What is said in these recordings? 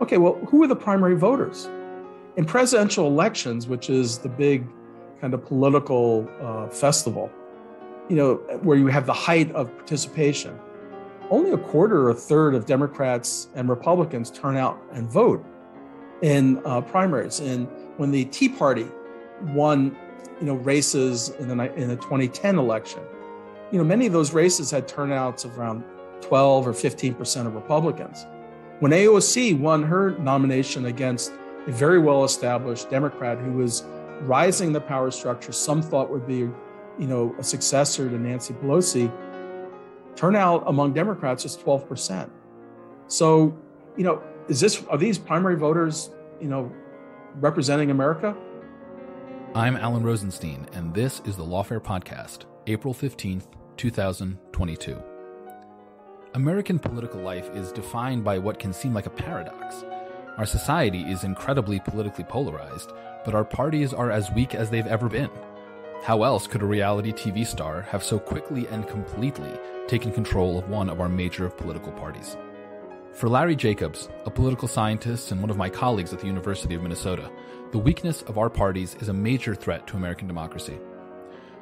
Okay, well, who are the primary voters? In presidential elections, which is the big kind of political festival, where you have the height of participation, only a quarter or a third of Democrats and Republicans turn out and vote in primaries. And when the Tea Party won, races in the 2010 election, many of those races had turnouts of around 12 or 15% of Republicans. When AOC won her nomination against a very well-established Democrat who was rising the power structure, some thought would be, a successor to Nancy Pelosi, turnout among Democrats is 12%. So, are these primary voters, representing America? I'm Alan Rozenshtein, and this is the Lawfare Podcast, April 15th, 2022. American political life is defined by what can seem like a paradox. Our society is incredibly politically polarized, but our parties are as weak as they've ever been. How else could a reality TV star have so quickly and completely taken control of one of our major political parties? For Larry Jacobs, a political scientist and one of my colleagues at the University of Minnesota, the weakness of our parties is a major threat to American democracy.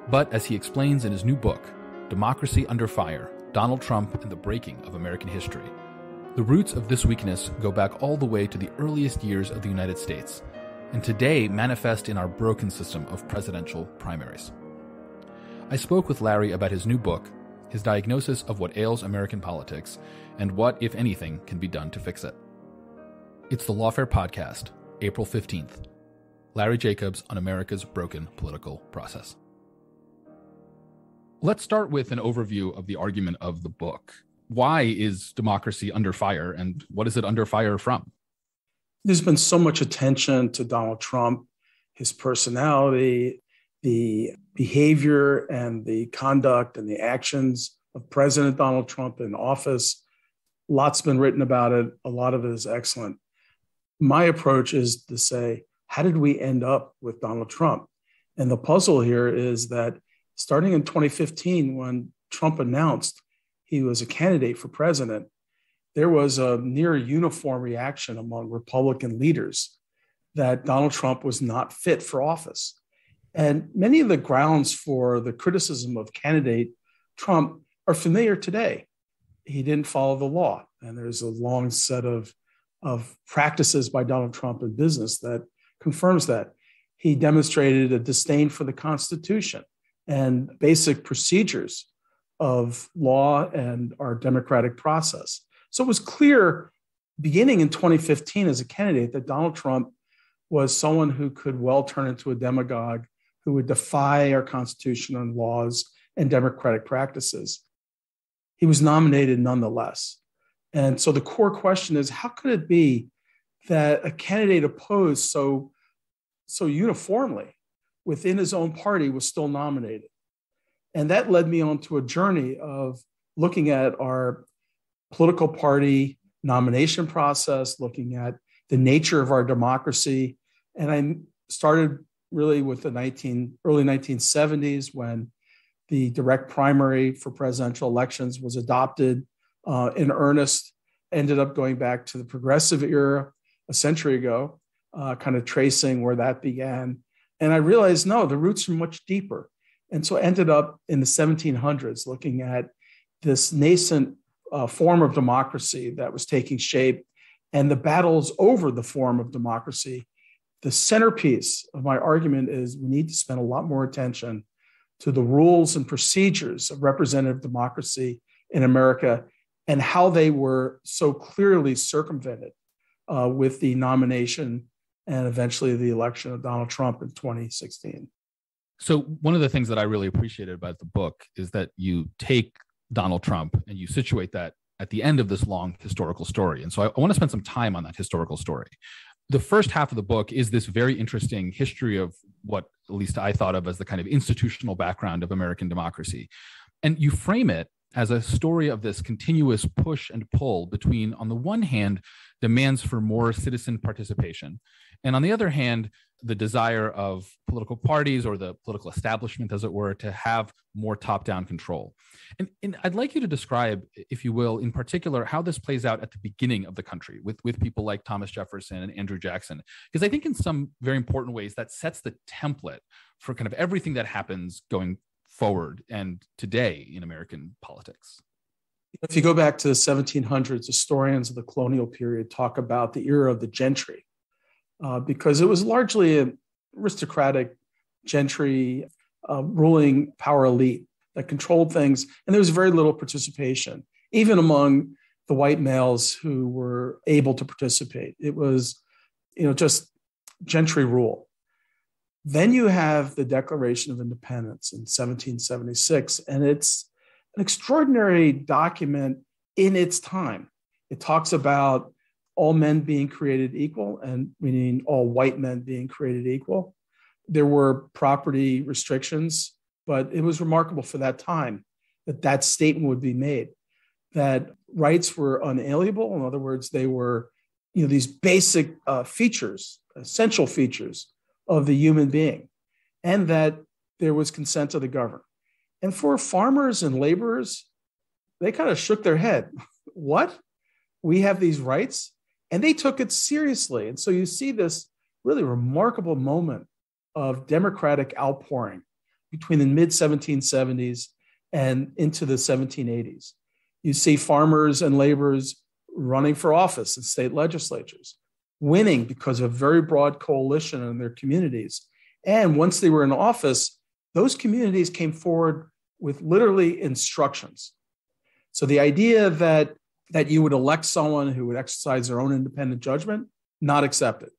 But as he explains in his new book, Democracy Under Fire, Donald Trump and the Breaking of American History, the roots of this weakness go back all the way to the earliest years of the United States, and today manifest in our broken system of presidential primaries. I spoke with Larry about his new book, his diagnosis of what ails American politics, and what, if anything, can be done to fix it. It's the Lawfare Podcast, April 15th. Larry Jacobs on America's broken political process. Let's start with an overview of the argument of the book. Why is democracy under fire, and what is it under fire from? There's been so much attention to Donald Trump, his personality, the behavior and the conduct and the actions of President Donald Trump in office. Lots been written about it. A lot of it is excellent. My approach is to say, how did we end up with Donald Trump? And the puzzle here is that starting in 2015, when Trump announced he was a candidate for president, there was a near uniform reaction among Republican leaders that Donald Trump was not fit for office. And many of the grounds for the criticism of candidate Trump are familiar today. He didn't follow the law. And there's a long set of practices by Donald Trump in business that confirms that. He demonstrated a disdain for the Constitution and basic procedures of law and our democratic process. So it was clear beginning in 2015 as a candidate that Donald Trump was someone who could well turn into a demagogue, who would defy our Constitution and laws and democratic practices. He was nominated nonetheless. And so the core question is, how could it be that a candidate opposed so uniformly within his own party was still nominated? And that led me on to a journey of looking at our political party nomination process, looking at the nature of our democracy. And I started really with the early 1970s when the direct primary for presidential elections was adopted in earnest, ended up going back to the progressive era a century ago, kind of tracing where that began. And I realized, no, the roots are much deeper. And so I ended up in the 1700s looking at this nascent form of democracy that was taking shape and the battles over the form of democracy. The centerpiece of my argument is we need to spend a lot more attention to the rules and procedures of representative democracy in America and how they were so clearly circumvented with the nomination and eventually the election of Donald Trump in 2016. So one of the things that I really appreciated about the book is that you take Donald Trump and you situate that at the end of this long historical story. And so I want to spend some time on that historical story. The first half of the book is this very interesting history of what at least I thought of as the kind of institutional background of American democracy. And you frame it as a story of this continuous push and pull between, on the one hand, demands for more citizen participation, And on the other hand, the desire of political parties or the political establishment, as it were, to have more top-down control. And I'd like you to describe, if you will, in particular, how this plays out at the beginning of the country with people like Thomas Jefferson and Andrew Jackson. Because I think in some very important ways that sets the template for kind of everything that happens going forward and today in American politics. If you go back to the 1700s, historians of the colonial period talk about the era of the gentry, because it was largely an aristocratic gentry ruling power elite that controlled things, and there was very little participation, even among the white males who were able to participate. It was, just gentry rule. Then you have the Declaration of Independence in 1776, and it's an extraordinary document in its time. It talks about all men being created equal, and meaning all white men being created equal. There were property restrictions, but it was remarkable for that time that statement would be made, that rights were unalienable. In other words, they were, these basic features, essential features of the human being, and that there was consent of the governed. And for farmers and laborers, they kind of shook their head. What? We have these rights? And they took it seriously. And so you see this really remarkable moment of democratic outpouring between the mid-1770s and into the 1780s. You see farmers and laborers running for office in state legislatures, winning because of a very broad coalition in their communities. And once they were in office, those communities came forward with literally instructions. So the idea that you would elect someone who would exercise their own independent judgment, not accepted.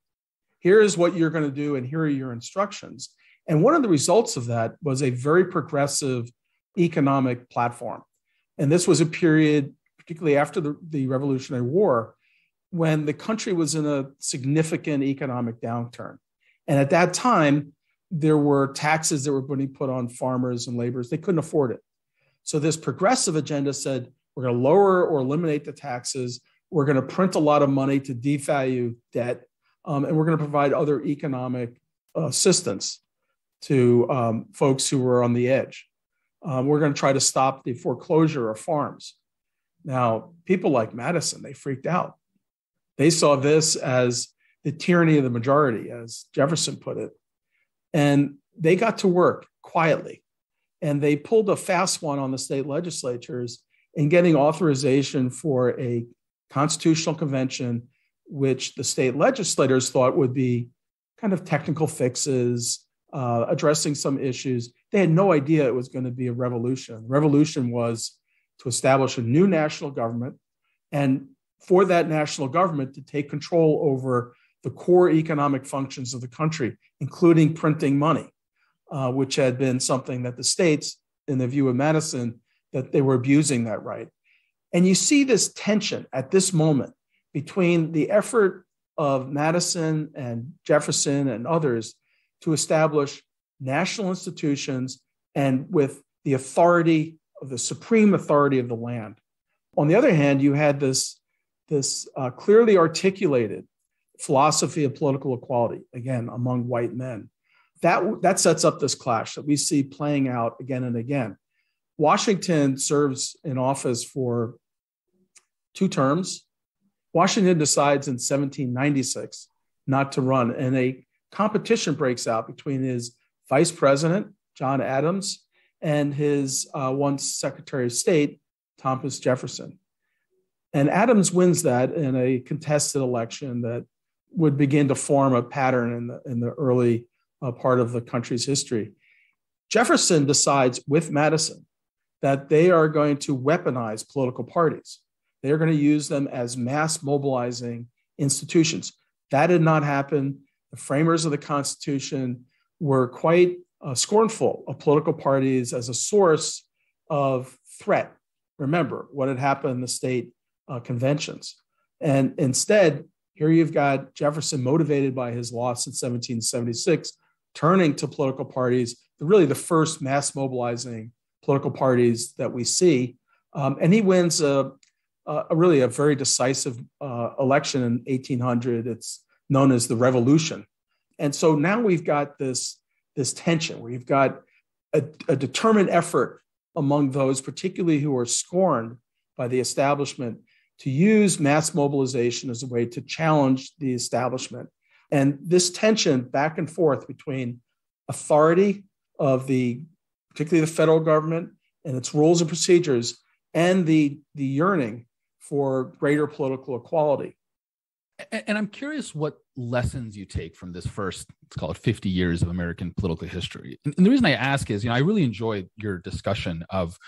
Here is what you're going to do, and here are your instructions. And one of the results of that was a very progressive economic platform. And this was a period, particularly after the Revolutionary War, when the country was in a significant economic downturn. And at that time, there were taxes that were being put on farmers and laborers. They couldn't afford it. So this progressive agenda said, we're going to lower or eliminate the taxes. We're going to print a lot of money to devalue debt. And we're going to provide other economic assistance to folks who were on the edge. We're going to try to stop the foreclosure of farms. Now, people like Madison, they freaked out. They saw this as the tyranny of the majority, as Jefferson put it. And they got to work quietly. And they pulled a fast one on the state legislatures in getting authorization for a constitutional convention, which the state legislators thought would be kind of technical fixes, addressing some issues. They had no idea it was going to be a revolution. The revolution was to establish a new national government, and for that national government to take control over the core economic functions of the country, including printing money, which had been something that the states, in the view of Madison, that they were abusing that right. And you see this tension at this moment between the effort of Madison and Jefferson and others to establish national institutions and with the authority of the supreme authority of the land. On the other hand, you had this clearly articulated philosophy of political equality, again, among white men. That sets up this clash that we see playing out again and again. Washington serves in office for 2 terms. Washington decides in 1796 not to run, and a competition breaks out between his vice president, John Adams, and his once Secretary of State, Thomas Jefferson. And Adams wins that in a contested election that would begin to form a pattern in the early part of the country's history. Jefferson decides with Madison that they are going to weaponize political parties. They are going to use them as mass mobilizing institutions. That did not happen. The framers of the Constitution were quite scornful of political parties as a source of threat. Remember what had happened in the state conventions. And instead, here you've got Jefferson, motivated by his loss in 1776, turning to political parties, really the first mass mobilizing political parties that we see. And he wins really a very decisive election in 1800. It's known as the revolution. And so now we've got this tension where you've got a determined effort among those, particularly who are scorned by the establishment, to use mass mobilization as a way to challenge the establishment. And this tension back and forth between authority of particularly the federal government and its rules and procedures, and the yearning for greater political equality. And I'm curious what lessons you take from this first, let's call it 50 years of American political history. And the reason I ask is, I really enjoyed your discussion of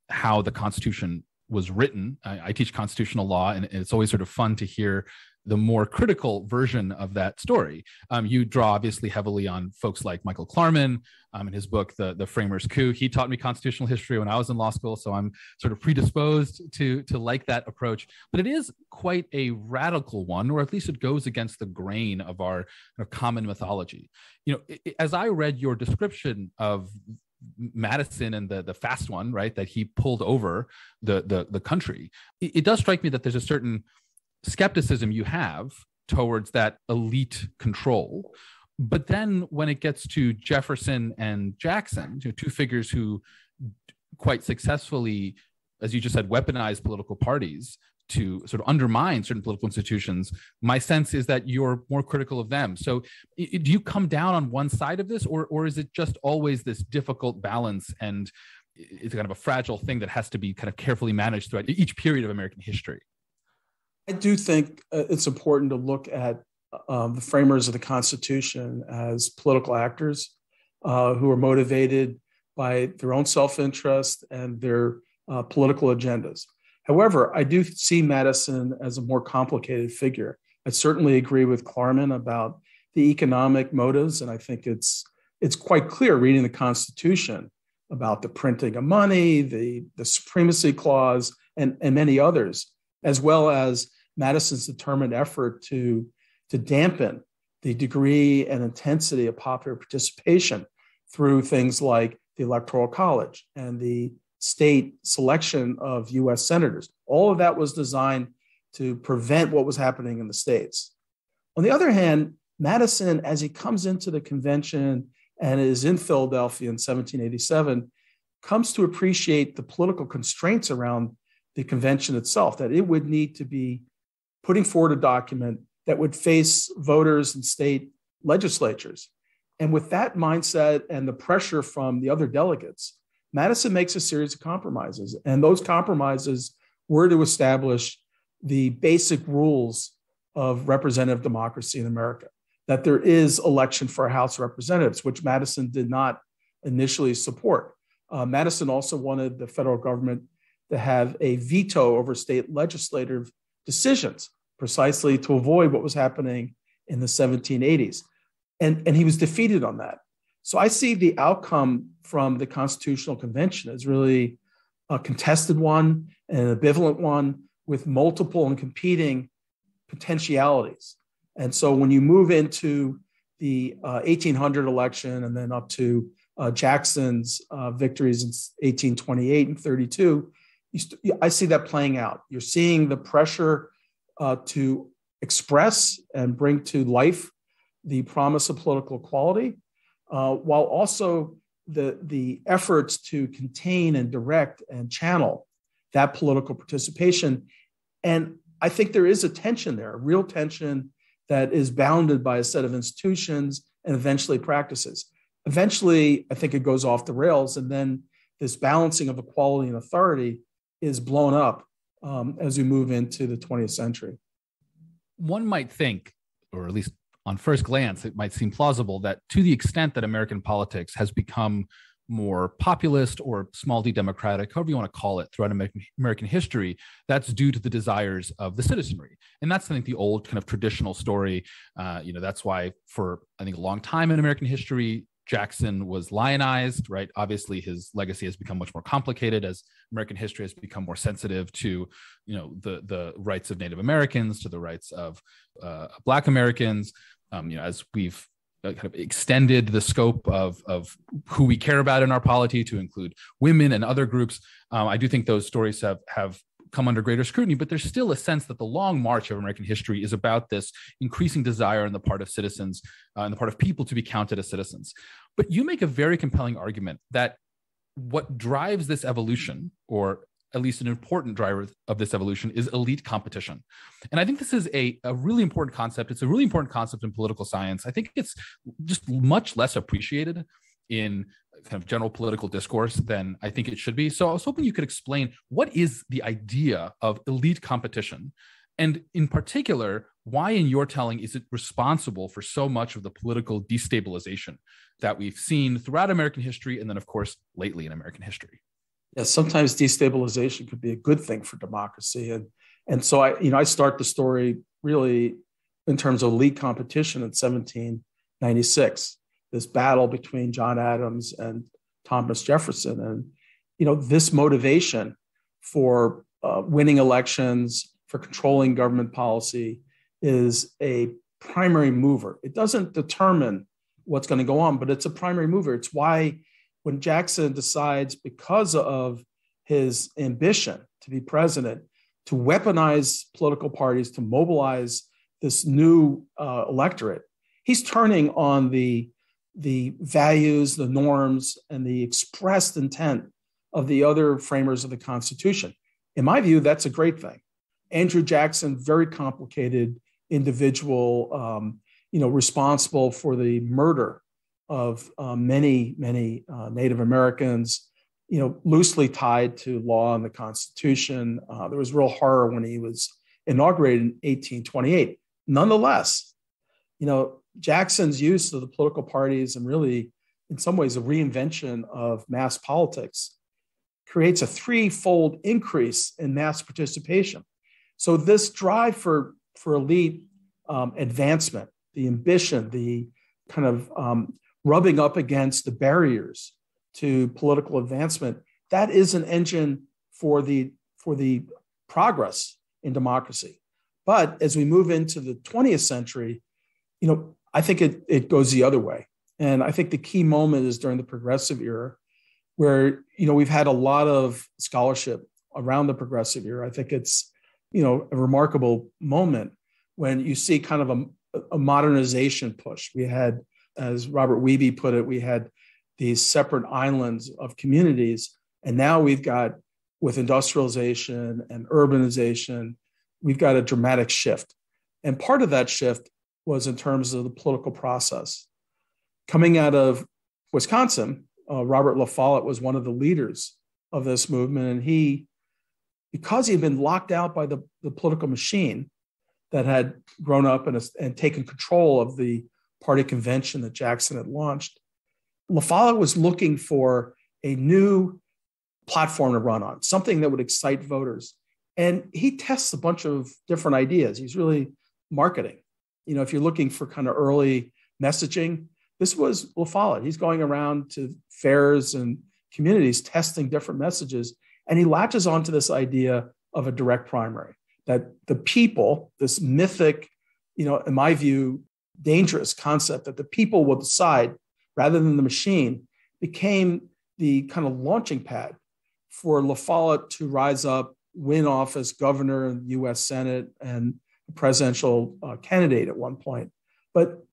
how the Constitution was written. I teach constitutional law, and it's always sort of fun to hear the more critical version of that story. You draw obviously heavily on folks like Michael Klarman in his book, The Framers' Coup. He taught me constitutional history when I was in law school, so I'm sort of predisposed to like that approach. But it is quite a radical one, or at least it goes against the grain of our common mythology. As I read your description of Madison and the fast one, right, that he pulled over the country, it does strike me that there's a certain skepticism you have towards that elite control. But then when it gets to Jefferson and Jackson, two figures who quite successfully, as you just said, weaponized political parties to sort of undermine certain political institutions, my sense is that you're more critical of them. So do you come down on one side of this, or is it just always this difficult balance, and it's kind of a fragile thing that has to be kind of carefully managed throughout each period of American history? I do think it's important to look at the framers of the Constitution as political actors who are motivated by their own self-interest and their political agendas. However, I do see Madison as a more complicated figure. I certainly agree with Klarman about the economic motives, and I think it's quite clear reading the Constitution about the printing of money, the supremacy clause, and many others, as well as Madison's determined effort to dampen the degree and intensity of popular participation through things like the Electoral College and the state selection of U.S. senators. All of that was designed to prevent what was happening in the states. On the other hand, Madison, as he comes into the convention and is in Philadelphia in 1787, comes to appreciate the political constraints around the convention itself, that it would need to be putting forward a document that would face voters and state legislatures. And with that mindset and the pressure from the other delegates, Madison makes a series of compromises. And those compromises were to establish the basic rules of representative democracy in America, that there is election for a House of Representatives, which Madison did not initially support. Madison also wanted the federal government to have a veto over state legislative decisions, precisely to avoid what was happening in the 1780s. And he was defeated on that. So I see the outcome from the Constitutional Convention as really a contested one, an ambivalent one, with multiple and competing potentialities. And so when you move into the 1800 election and then up to Jackson's victories in 1828 and 32, I see that playing out. You're seeing the pressure to express and bring to life the promise of political equality, while also the efforts to contain and direct and channel that political participation. And I think there is a tension there, a real tension that is bounded by a set of institutions and eventually practices. Eventually, I think it goes off the rails, and then this balancing of equality and authority is blown up as we move into the 20th century. One might think, or at least on first glance, it might seem plausible that to the extent that American politics has become more populist or small d democratic, however you want to call it, throughout American history, that's due to the desires of the citizenry. And that's, I think, the old kind of traditional story. That's why for, I think, a long time in American history, Jackson was lionized, right? Obviously, his legacy has become much more complicated as American history has become more sensitive to, the rights of Native Americans, to the rights of Black Americans. As we've kind of extended the scope of who we care about in our polity to include women and other groups, I do think those stories have come under greater scrutiny, but there's still a sense that the long march of American history is about this increasing desire on the part of citizens, on the part of people, to be counted as citizens. But you make a very compelling argument that what drives this evolution, or at least an important driver of this evolution, is elite competition. And I think this is a really important concept. It's a really important concept in political science. I think it's just much less appreciated in kind of general political discourse than I think it should be. So I was hoping you could explain, what is the idea of elite competition? And in particular, why in your telling is it responsible for so much of the political destabilization that we've seen throughout American history, and then, of course, lately in American history? Yes, sometimes destabilization could be a good thing for democracy. And so I start the story really in terms of elite competition in 1796. This battle between John Adams and Thomas Jefferson. And, this motivation for winning elections, for controlling government policy, is a primary mover. It doesn't determine what's going to go on, but it's a primary mover. It's why when Jackson decides, because of his ambition to be president, to weaponize political parties, to mobilize this new electorate, he's turning on the values, the norms, and the expressed intent of the other framers of the Constitution. In my view, that's a great thing. Andrew Jackson, very complicated individual, responsible for the murder of many Native Americans, loosely tied to law and the Constitution. There was real horror when he was inaugurated in 1828. Nonetheless, Jackson's use of the political parties, and really, in some ways, a reinvention of mass politics, creates a threefold increase in mass participation. So this drive for elite advancement, the ambition, the kind of rubbing up against the barriers to political advancement, that is an engine for the progress in democracy. But as we move into the 20th century, I think it goes the other way. And I think the key moment is during the progressive era, where, we've had a lot of scholarship around the progressive era. I think it's, a remarkable moment when you see kind of a modernization push. We had, as Robert Wiebe put it, we had these separate islands of communities. And now we've got, with industrialization and urbanization, we've got a dramatic shift. And part of that shift was in terms of the political process. Coming out of Wisconsin, Robert La Follette was one of the leaders of this movement. And he, because he had been locked out by the political machine that had grown up and taken control of the party convention that Jackson had launched, La Follette was looking for a new platform to run on, something that would excite voters. And he tests a bunch of different ideas. He's really marketing. If you're looking for kind of early messaging, this was La Follette. He's going around to fairs and communities testing different messages. And he latches onto this idea of a direct primary, that the people, this mythic, in my view, dangerous concept that the people will decide rather than the machine, became the kind of launching pad for La Follette to rise up, win office, governor in the U.S. Senate, and presidential candidate at one point. But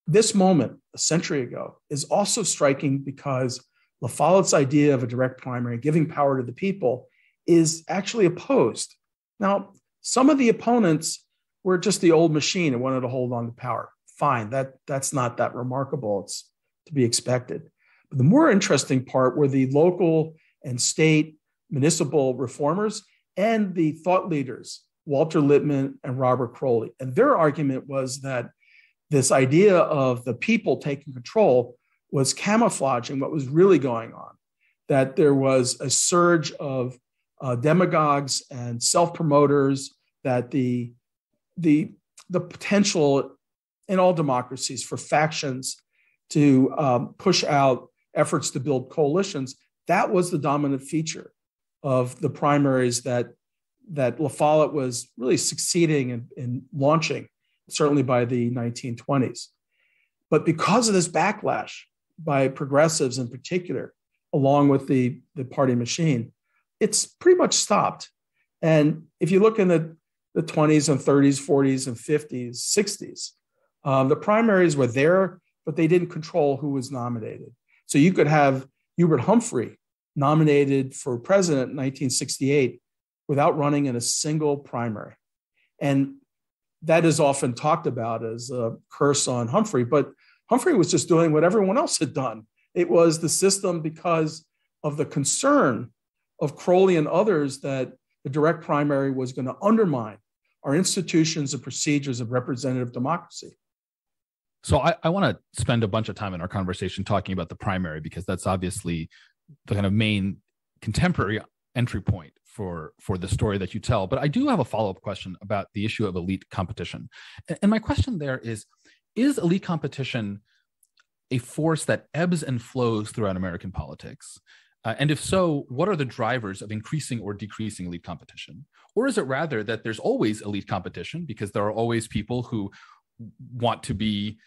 this moment, a century ago, is also striking because La Follette's idea of a direct primary, giving power to the people, is actually opposed. Now, some of the opponents were just the old machine and wanted to hold on to power. Fine, that's not that remarkable. It's to be expected. But the more interesting part were the local and state municipal reformers and the thought leaders, Walter Lippmann and Robert Crowley. And their argument was that this idea of the people taking control was camouflaging what was really going on, that there was a surge of demagogues and self-promoters, that the potential in all democracies for factions to push out efforts to build coalitions, that was the dominant feature of the primaries that La Follette was really succeeding in launching, certainly by the 1920s. But because of this backlash by progressives in particular, along with the party machine, it's pretty much stopped. And if you look in the 20s and 30s, 40s and 50s, 60s, the primaries were there, but they didn't control who was nominated. So you could have Hubert Humphrey nominated for president in 1968 without running in a single primary. And that is often talked about as a curse on Humphrey, but Humphrey was just doing what everyone else had done. It was the system because of the concern of Crowley and others that the direct primary was going to undermine our institutions and procedures of representative democracy. So I want to spend a bunch of time in our conversation talking about the primary, because that's obviously the kind of main contemporary entry point for the story that you tell. But I do have a follow-up question about the issue of elite competition. And my question there is elite competition a force that ebbs and flows throughout American politics? And if so, what are the drivers of increasing or decreasing elite competition? Or is it rather that there's always elite competition because there are always people who want to be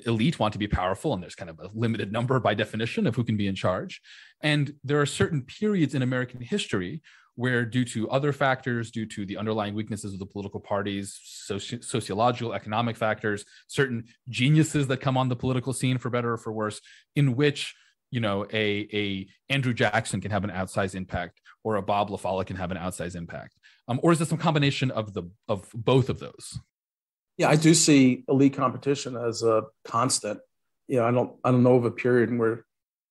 elite, want to be powerful, and there's kind of a limited number by definition of who can be in charge. And there are certain periods in American history where, due to other factors, due to the underlying weaknesses of the political parties, sociological, economic factors, certain geniuses that come on the political scene, for better or for worse, in which, you know, a Andrew Jackson can have an outsized impact, or a Bob LaFollette can have an outsized impact, or is it some combination of both of those? Yeah, I do see elite competition as a constant. You know, I don't know of a period where,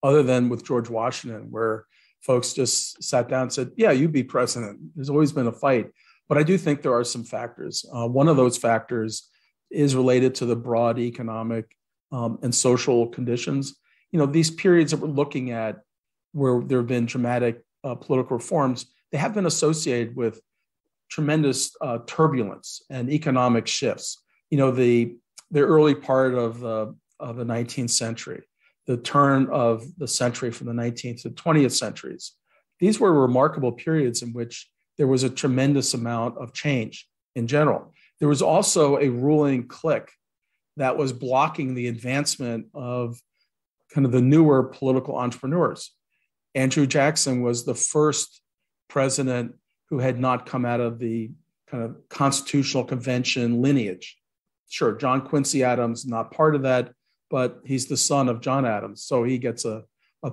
other than with George Washington, where folks just sat down and said, "Yeah, you be president." There's always been a fight, but I do think there are some factors. One of those factors is related to the broad economic and social conditions. You know, these periods that we're looking at, where there have been dramatic political reforms, they have been associated with tremendous turbulence and economic shifts. You know, the early part of the 19th century, the turn of the century from the 19th to 20th centuries, these were remarkable periods in which there was a tremendous amount of change in general. There was also a ruling clique that was blocking the advancement of kind of the newer political entrepreneurs. Andrew Jackson was the first president who had not come out of the kind of constitutional convention lineage. Sure, John Quincy Adams, not part of that, but he's the son of John Adams, so he gets a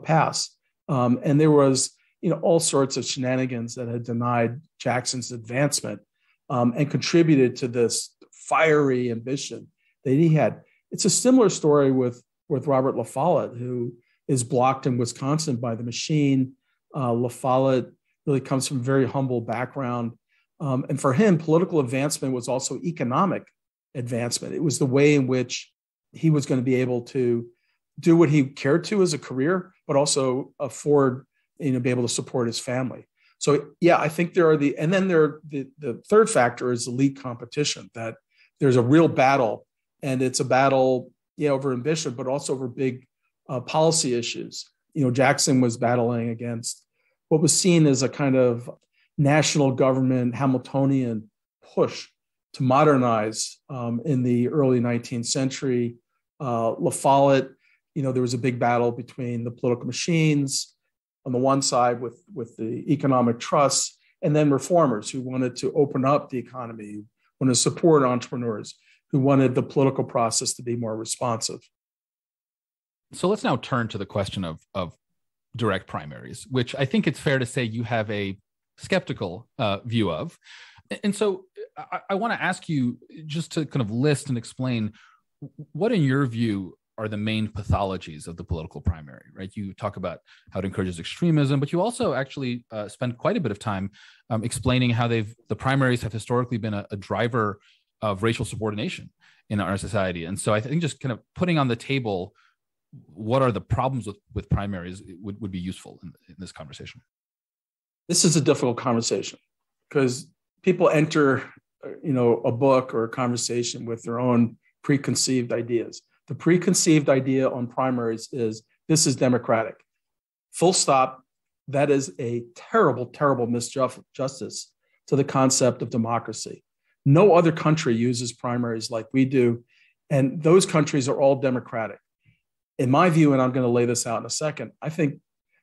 pass. And there was, you know, all sorts of shenanigans that had denied Jackson's advancement and contributed to this fiery ambition that he had. It's a similar story with Robert La Follette, who is blocked in Wisconsin by the machine. La Follette really comes from a very humble background. And for him, political advancement was also economic advancement. It was the way in which he was going to be able to do what he cared to as a career, but also afford, you know, be able to support his family. So, yeah, I think the third factor is elite competition, that there's a real battle, and it's a battle, over ambition, but also over big policy issues. You know, Jackson was battling against what was seen as a kind of national government Hamiltonian push to modernize in the early 19th century. La Follette, there was a big battle between the political machines on the one side with the economic trusts, and then reformers who wanted to open up the economy, wanted to support entrepreneurs, who wanted the political process to be more responsive. So let's now turn to the question of direct primaries, which I think it's fair to say you have a skeptical view of. And so I want to ask you just to kind of list and explain what, in your view, are the main pathologies of the political primary, right? You talk about how it encourages extremism, but you also actually spend quite a bit of time explaining how the primaries have historically been a driver of racial subordination in our society. And so I think just kind of putting on the table what are the problems with primaries would be useful in this conversation. This is a difficult conversation because people enter, a book or a conversation with their own preconceived ideas. The preconceived idea on primaries is this is democratic. Full stop. That is a terrible, terrible misjustice to the concept of democracy. No other country uses primaries like we do, and those countries are all democratic. In my view, and I'm going to lay this out in a second, I think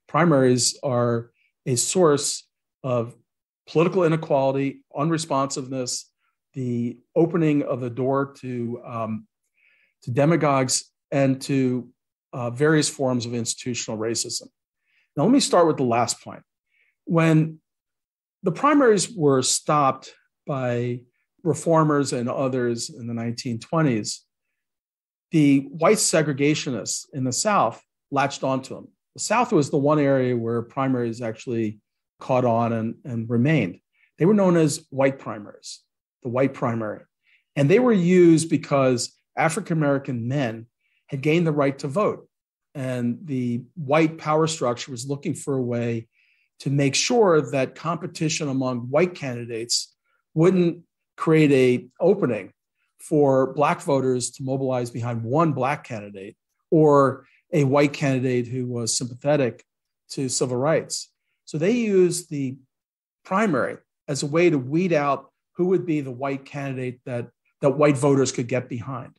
primaries are a source of political inequality, unresponsiveness, the opening of the door to demagogues and to various forms of institutional racism. Now, let me start with the last point. When the primaries were stopped by reformers and others in the 1920s, the white segregationists in the South latched onto them. The South was the one area where primaries actually caught on and remained. They were known as white primaries, the white primary. And they were used because African-American men had gained the right to vote. And the white power structure was looking for a way to make sure that competition among white candidates wouldn't create an opening for Black voters to mobilize behind one Black candidate or a white candidate who was sympathetic to civil rights. So they used the primary as a way to weed out who would be the white candidate that white voters could get behind.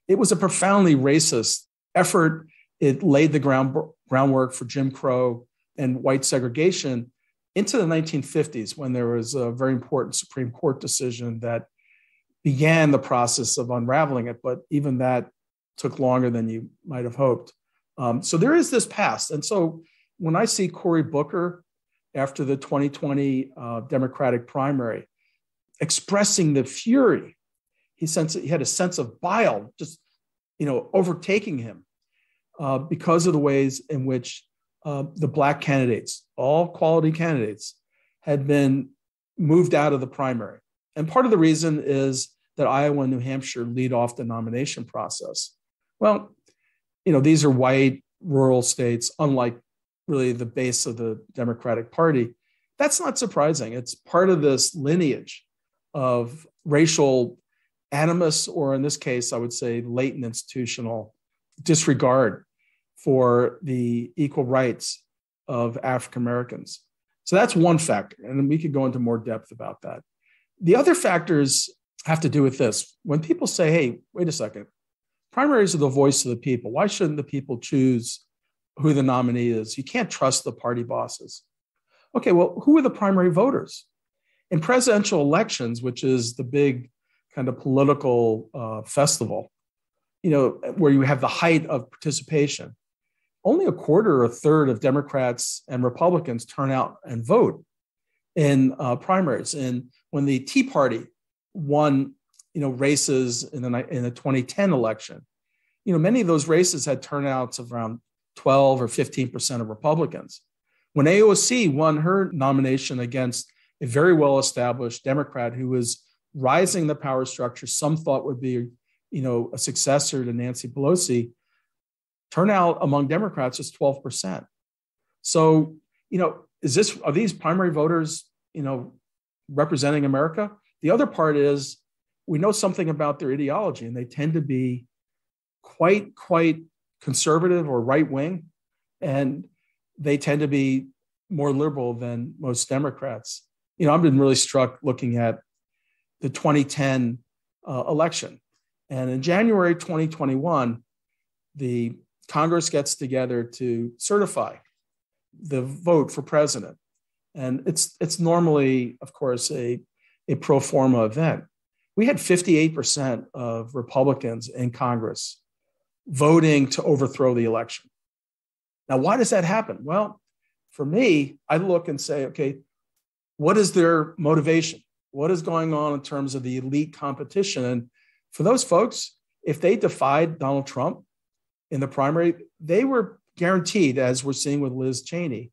It was a profoundly racist effort. It laid the groundwork for Jim Crow and white segregation into the 1950s, when there was a very important Supreme Court decision that began the process of unraveling it. But even that took longer than you might have hoped. So there is this past. And so when I see Cory Booker after the 2020 Democratic primary expressing the fury, he had a sense of bile just overtaking him because of the ways in which the Black candidates, all quality candidates, had been moved out of the primary. And part of the reason is that Iowa and New Hampshire lead off the nomination process. Well, these are white rural states, unlike really the base of the Democratic Party. That's not surprising. It's part of this lineage of racial animus, or in this case, I would say latent institutional disregard for the equal rights of African Americans. So that's one factor, and we could go into more depth about that. The other factors have to do with this. When people say, hey, wait a second, primaries are the voice of the people. Why shouldn't the people choose who the nominee is? You can't trust the party bosses. Okay, well, who are the primary voters? In presidential elections, which is the big kind of political festival, where you have the height of participation, only a quarter or a third of Democrats and Republicans turn out and vote in primaries. And when the Tea Party won, races in the 2010 election, many of those races had turnouts of around 12 or 15% of Republicans. When AOC won her nomination against a very well-established Democrat who was rising the power structure, some thought would be, a successor to Nancy Pelosi, turnout among Democrats is 12%. So, are these primary voters, representing America? The other part is we know something about their ideology, and they tend to be quite conservative or right-wing, and they tend to be more liberal than most Democrats. I've been really struck looking at the 2010 election. And in January 2021, the Congress gets together to certify the vote for president. And it's normally, of course, a pro forma event. We had 58% of Republicans in Congress voting to overthrow the election. Now, why does that happen? Well, for me, I look and say, okay, what is their motivation? What is going on in terms of the elite competition? And for those folks, if they defied Donald Trump in the primary, they were guaranteed, as we're seeing with Liz Cheney,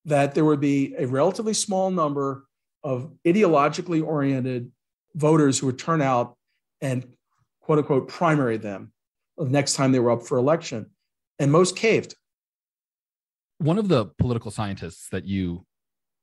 that there would be a relatively small number of ideologically oriented voters who would turn out and, quote unquote, primary them the next time they were up for election. And most caved. One of the political scientists that you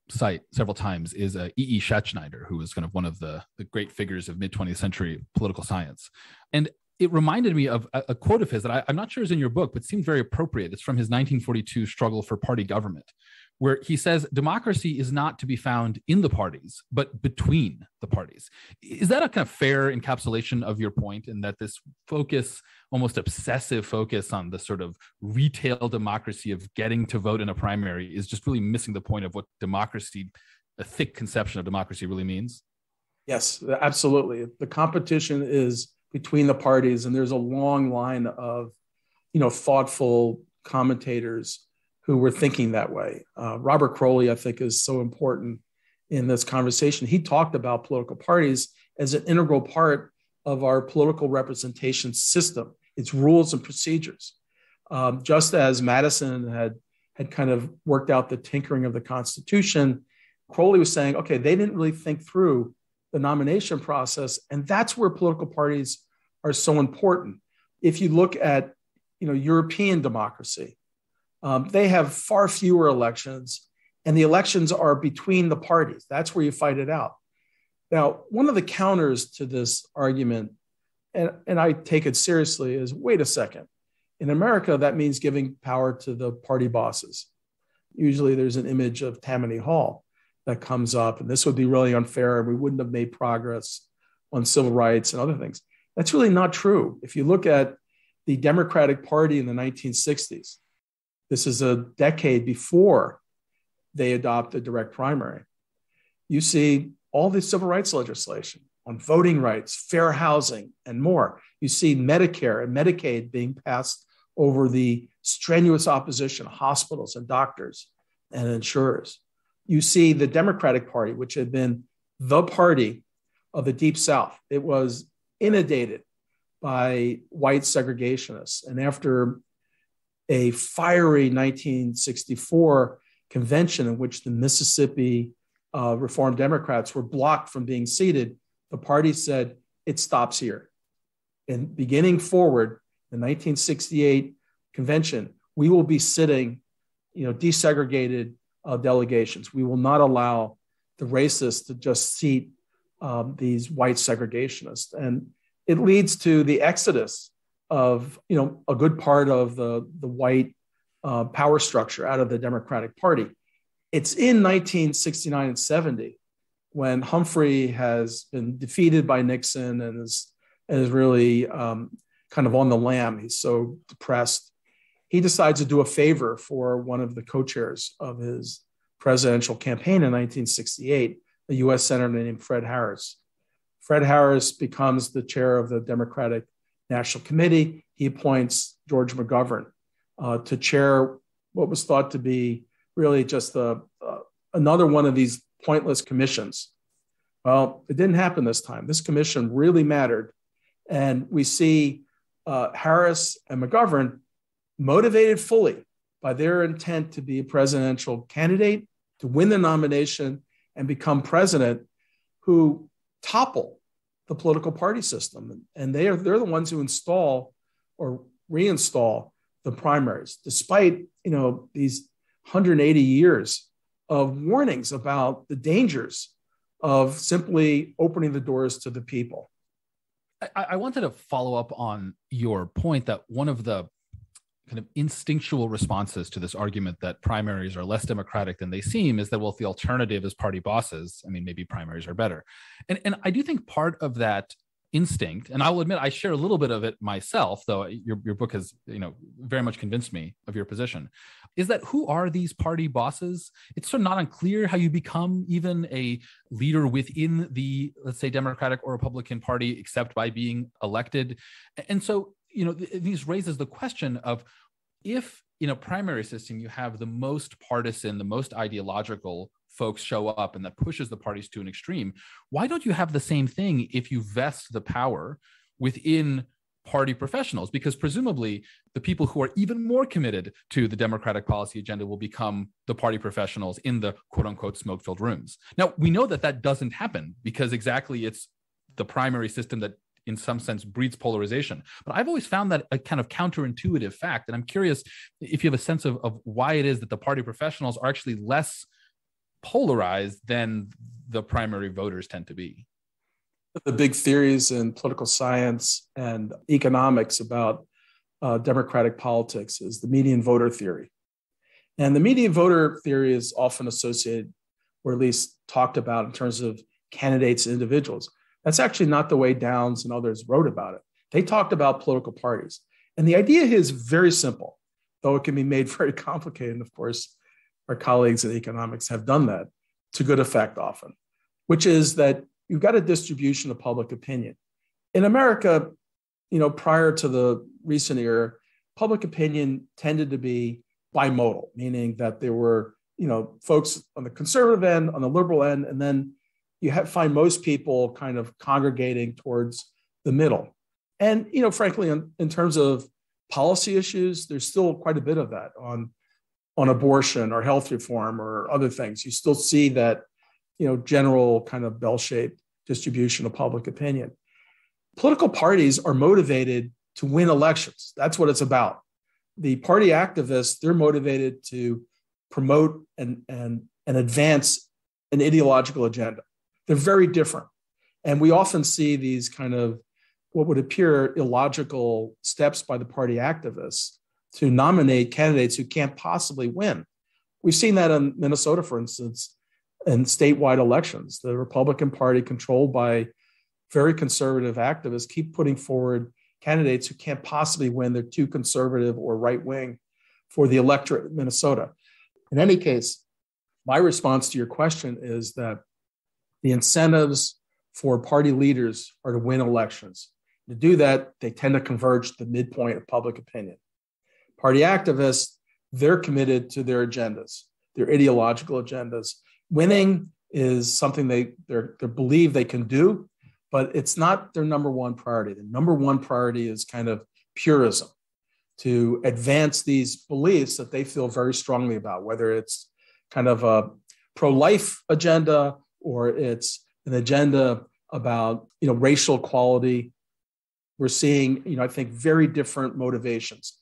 cite several times is E.E. Schattschneider, who was kind of one of the great figures of mid-20th century political science. And it reminded me of a quote of his that I'm not sure is in your book, but seemed very appropriate. It's from his 1942 Struggle for Party Government, where he says, democracy is not to be found in the parties, but between the parties. Is that a kind of fair encapsulation of your point, in that this focus, almost obsessive focus on the sort of retail democracy of getting to vote in a primary is just really missing the point of what democracy a thick conception of democracy really means? Yes, absolutely. The competition is between the parties, and there's a long line of, thoughtful commentators who were thinking that way. Robert Crowley, I think, is so important in this conversation. He talked about political parties as an integral part of our political representation system, its rules and procedures. Just as Madison had kind of worked out the tinkering of the Constitution, Crowley was saying, okay, they didn't really think through the nomination process, and that's where political parties are so important. If you look at, European democracy, they have far fewer elections, and the elections are between the parties. That's where you fight it out. Now, one of the counters to this argument, and I take it seriously, is wait a second. In America, that means giving power to the party bosses. Usually there's an image of Tammany Hall that comes up, and this would be really unfair, and we wouldn't have made progress on civil rights and other things. That's really not true. If you look at the Democratic Party in the 1960s, this is a decade before they adopted direct primary. You see all the civil rights legislation on voting rights, fair housing, and more. You see Medicare and Medicaid being passed over the strenuous opposition of hospitals and doctors and insurers. You see the Democratic Party, which had been the party of the Deep South. It was inundated by white segregationists. And after a fiery 1964 convention in which the Mississippi Reform Democrats were blocked from being seated, the party said, it stops here. And beginning forward, the 1968 convention, we will be sitting, desegregated delegations. We will not allow the racists to just seat these white segregationists. And it leads to the exodus of, a good part of the white power structure out of the Democratic Party. It's in 1969 and 70 when Humphrey has been defeated by Nixon and is really kind of on the lam. He's so depressed. He decides to do a favor for one of the co-chairs of his presidential campaign in 1968, a U.S. senator named Fred Harris. Fred Harris becomes the chair of the Democratic National Committee. He appoints George McGovern to chair what was thought to be really just another one of these pointless commissions. Well, it didn't happen this time. This commission really mattered. And we see Harris and McGovern motivated fully by their intent to be a presidential candidate, to win the nomination and become president, who topple the political party system. And they're the ones who install or reinstall the primaries, despite these 180 years of warnings about the dangers of simply opening the doors to the people. I wanted to follow up on your point that one of the kind of instinctual responses to this argument that primaries are less democratic than they seem is that, well, if the alternative is party bosses, maybe primaries are better. And I do think part of that instinct, and I'll admit I share a little bit of it myself, though your book has very much convinced me of your position, is that who are these party bosses? It's sort of not unclear how you become even a leader within the, let's say, Democratic or Republican Party, except by being elected. And so, these raises the question of, if in a primary system you have the most partisan, the most ideological folks show up and that pushes the parties to an extreme, why don't you have the same thing if you vest the power within party professionals? Because presumably the people who are even more committed to the Democratic policy agenda will become the party professionals in the quote unquote smoke-filled rooms. Now, we know that doesn't happen because exactly it's the primary system that in some sense breeds polarization. But I've always found that a kind of counterintuitive fact. And I'm curious if you have a sense of why it is that the party professionals are actually less polarized than the primary voters tend to be. The big theories in political science and economics about democratic politics is the median voter theory. And the median voter theory is often associated, or at least talked about in terms of candidates and individuals. That's actually not the way Downs and others wrote about it. They talked about political parties. And the idea is very simple, though it can be made very complicated. And of course, our colleagues in economics have done that. to good effect often, which is that you've got a distribution of public opinion. In America, prior to the recent era, public opinion tended to be bimodal, meaning that there were, folks on the conservative end, on the liberal end, and then you find most people kind of congregating towards the middle. And, frankly, in terms of policy issues, there's still quite a bit of that on abortion or health reform or other things. You still see that, general kind of bell-shaped distribution of public opinion. Political parties are motivated to win elections. That's what it's about. The party activists, they're motivated to promote and advance an ideological agenda. They're very different. And we often see these kind of what would appear illogical steps by the party activists to nominate candidates who can't possibly win. We've seen that in Minnesota, for instance, in statewide elections. The Republican Party, controlled by very conservative activists, keep putting forward candidates who can't possibly win. They're too conservative or right-wing for the electorate in Minnesota. In any case, my response to your question is that the incentives for party leaders are to win elections. To do that, they tend to converge to the midpoint of public opinion. Party activists, they're committed to their agendas, their ideological agendas. Winning is something they believe they can do, but it's not their number one priority. The number one priority is kind of purism, to advance these beliefs that they feel very strongly about, whether it's kind of a pro-life agenda or it's an agenda about, racial equality. We're seeing, I think, very different motivations.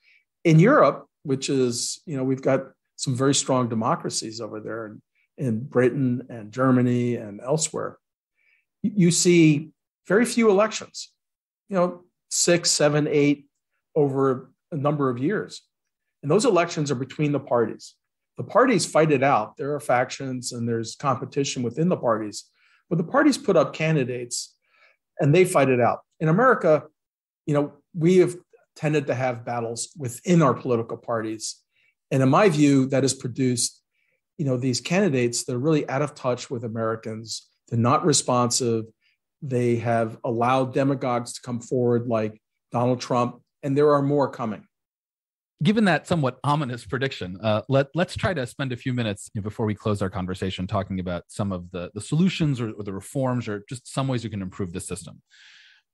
In Europe, which is, we've got some very strong democracies over there in Britain and Germany and elsewhere, you see very few elections, 6, 7, 8 over a number of years. And those elections are between the parties. The parties fight it out. There are factions and there's competition within the parties, but the parties put up candidates and they fight it out. In America, we have tended to have battles within our political parties. And in my view, that has produced, these candidates that are really out of touch with Americans. They're not responsive. They have allowed demagogues to come forward like Donald Trump, and there are more coming. Given that somewhat ominous prediction, let's try to spend a few minutes before we close our conversation talking about some of the solutions or the reforms or just some ways you can improve the system.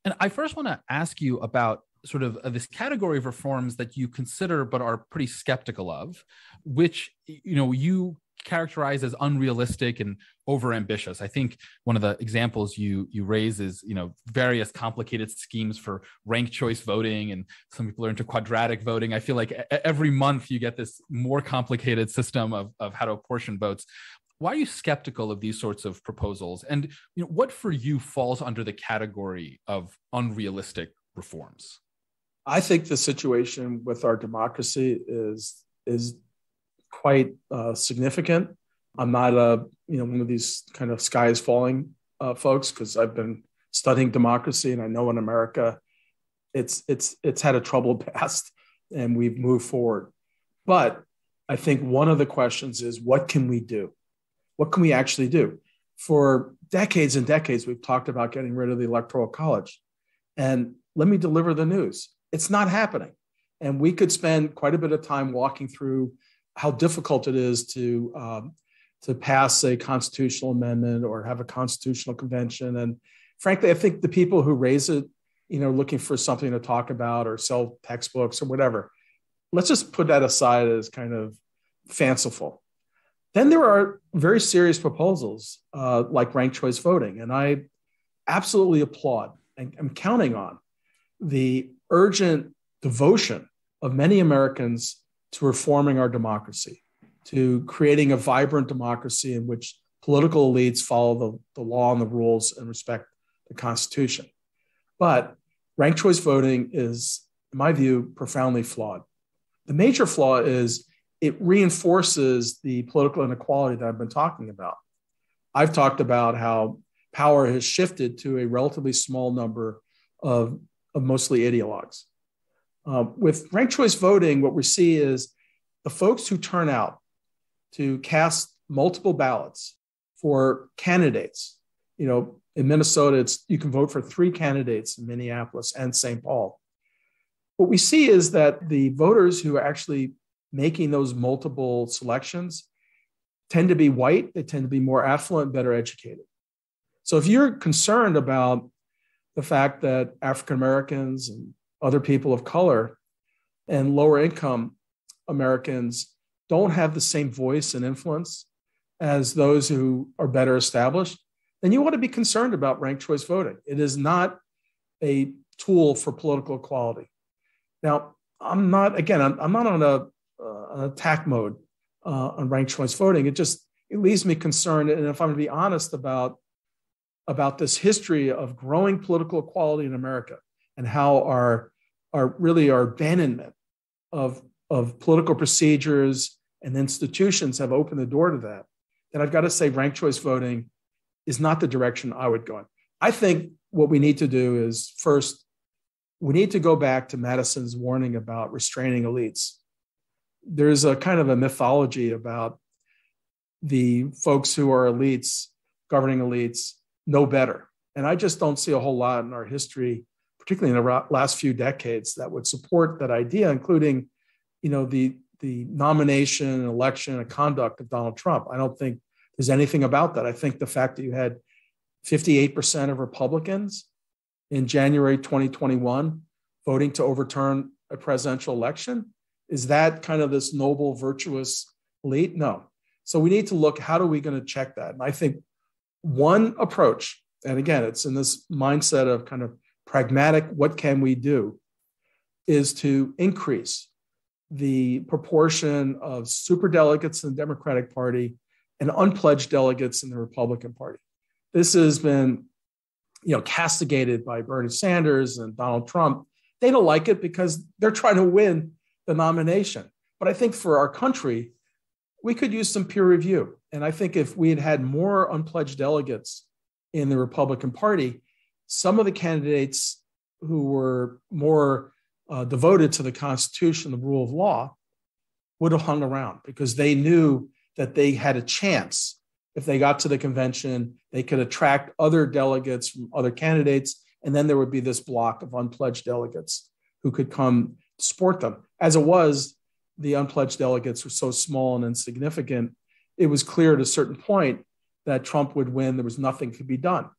And I first want to ask you about sort of this category of reforms that you consider but are pretty skeptical of, which you characterize as unrealistic and overambitious. I think one of the examples you raise is various complicated schemes for ranked choice voting, and some people are into quadratic voting. I feel like every month you get this more complicated system of how to apportion votes. Why are you skeptical of these sorts of proposals? And what for you falls under the category of unrealistic reforms? I think the situation with our democracy is quite significant. I'm not one of these kind of sky is falling folks, because I've been studying democracy and I know in America it's had a troubled past and we've moved forward. But I think one of the questions is, what can we do? What can we actually do? For decades and decades, we've talked about getting rid of the Electoral College. And let me deliver the news. It's not happening. And we could spend quite a bit of time walking through how difficult it is to pass a constitutional amendment or have a constitutional convention. And frankly, I think the people who raise it, looking for something to talk about or sell textbooks or whatever, let's just put that aside as kind of fanciful. Then there are very serious proposals like ranked choice voting. And I absolutely applaud and I'm counting on the urgent devotion of many Americans to reforming our democracy, to creating a vibrant democracy in which political elites follow the law and the rules and respect the Constitution. But ranked choice voting is, in my view, profoundly flawed. The major flaw is it reinforces the political inequality that I've been talking about. I've talked about how power has shifted to a relatively small number of mostly ideologues. With ranked choice voting, what we see is the folks who turn out to cast multiple ballots for candidates. In Minnesota, you can vote for 3 candidates in Minneapolis and St. Paul. What we see is that the voters who are actually making those multiple selections tend to be white. They tend to be more affluent, better educated. So if you're concerned about the fact that African Americans and other people of color and lower income Americans don't have the same voice and influence as those who are better established, then you ought to be concerned about ranked choice voting. It is not a tool for political equality. Now, I'm not on an attack mode on ranked choice voting. It leaves me concerned. And if I'm going to be honest about this history of growing political equality in America and how our abandonment of political procedures and institutions have opened the door to that, then I've got to say ranked choice voting is not the direction I would go in. I think what we need to do is, first, we need to go back to Madison's warning about restraining elites. There's a kind of a mythology about the folks who are elites, governing elites, know better. And I just don't see a whole lot in our history, particularly in the last few decades, that would support that idea, including, the nomination, election, and conduct of Donald Trump. I don't think there's anything about that. I think the fact that you had 58% of Republicans in January 2021 voting to overturn a presidential election, is that kind of this noble, virtuous elite? No. So we need to look, how are we going to check that? And I think one approach, and again, it's in this mindset of kind of pragmatic, what can we do, is to increase the proportion of superdelegates in the Democratic Party and unpledged delegates in the Republican Party. This has been, castigated by Bernie Sanders and Donald Trump. They don't like it because they're trying to win the nomination. But I think for our country, we could use some peer review. And I think if we had had more unpledged delegates in the Republican Party, some of the candidates who were more devoted to the Constitution, the rule of law, would have hung around because they knew that they had a chance. If they got to the convention, they could attract other delegates from other candidates, and then there would be this block of unpledged delegates who could come support them. As it was, the unpledged delegates were so small and insignificant, it was clear at a certain point that Trump would win. There was nothing to be done.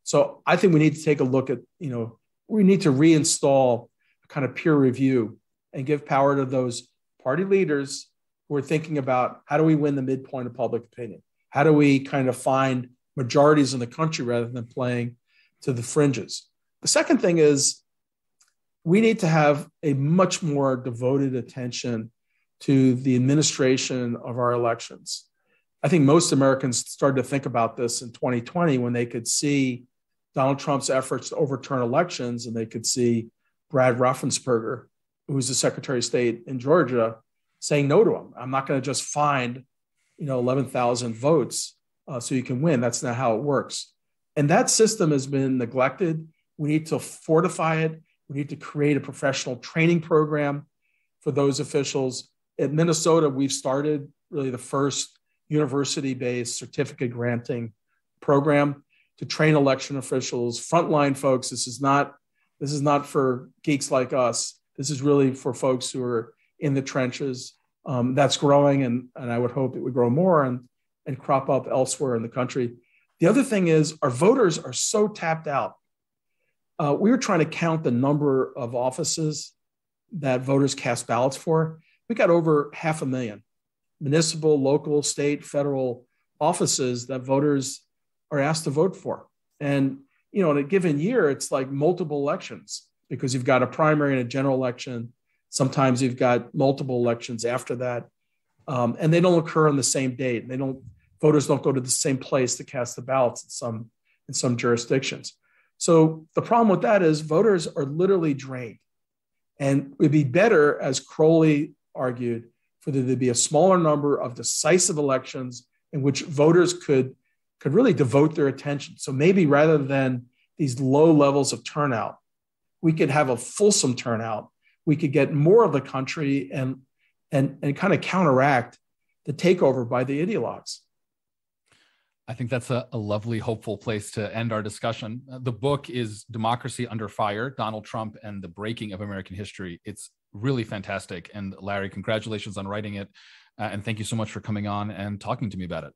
So I think we need to take a look at, we need to reinstall a kind of peer review and give power to those party leaders who are thinking about, how do we win the midpoint of public opinion? How do we kind of find majorities in the country rather than playing to the fringes? The second thing is, we need to have a much more devoted attention to the administration of our elections. I think most Americans started to think about this in 2020 when they could see Donald Trump's efforts to overturn elections, and they could see Brad Raffensperger, who's the Secretary of State in Georgia, saying no to him. I'm not going to just find 11,000 votes so you can win. That's not how it works. And that system has been neglected. We need to fortify it. We need to create a professional training program for those officials. At Minnesota, we've started really the first university-based certificate granting program to train election officials, frontline folks. This is not for geeks like us. This is really for folks who are in the trenches. That's growing, and I would hope it would grow more and crop up elsewhere in the country. The other thing is, our voters are so tapped out. We were trying to count the number of offices that voters cast ballots for. We got over 500,000 municipal, local, state, federal offices that voters are asked to vote for. And, in a given year, it's like multiple elections because you've got a primary and a general election. Sometimes you've got multiple elections after that. And they don't occur on the same date. Voters don't go to the same place to cast the ballots in some jurisdictions. So the problem with that is voters are literally drained. And it would be better, as Crowley argued, for there to be a smaller number of decisive elections in which voters could really devote their attention. So maybe rather than these low levels of turnout, we could have a fulsome turnout. We could get more of the country and kind of counteract the takeover by the ideologues. I think that's a lovely, hopeful place to end our discussion. The book is Democracy Under Fire, Donald Trump and the Breaking of American History. It's really fantastic. And Larry, congratulations on writing it. And thank you so much for coming on and talking to me about it.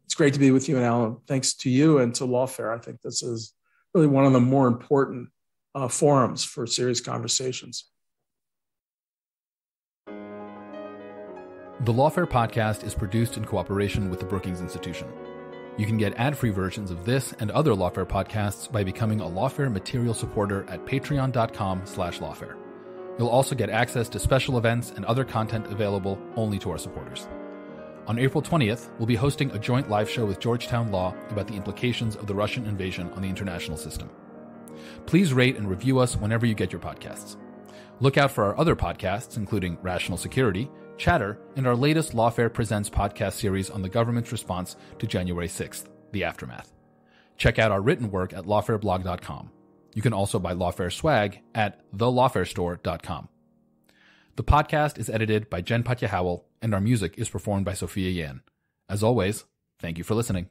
It's great to be with you, and Alan. Thanks to you and to Lawfare. I think this is really one of the more important forums for serious conversations. The Lawfare podcast is produced in cooperation with the Brookings Institution. You can get ad-free versions of this and other Lawfare podcasts by becoming a Lawfare material supporter at patreon.com/lawfare. You'll also get access to special events and other content available only to our supporters. On April 20th, we'll be hosting a joint live show with Georgetown Law about the implications of the Russian invasion on the international system. Please rate and review us whenever you get your podcasts. Look out for our other podcasts, including Rational Security, Chatter, and our latest Lawfare Presents podcast series on the government's response to January 6th, The Aftermath. Check out our written work at lawfareblog.com. You can also buy Lawfare swag at thelawfarestore.com. The podcast is edited by Jen Patya Howell, and our music is performed by Sophia Yan. As always, thank you for listening.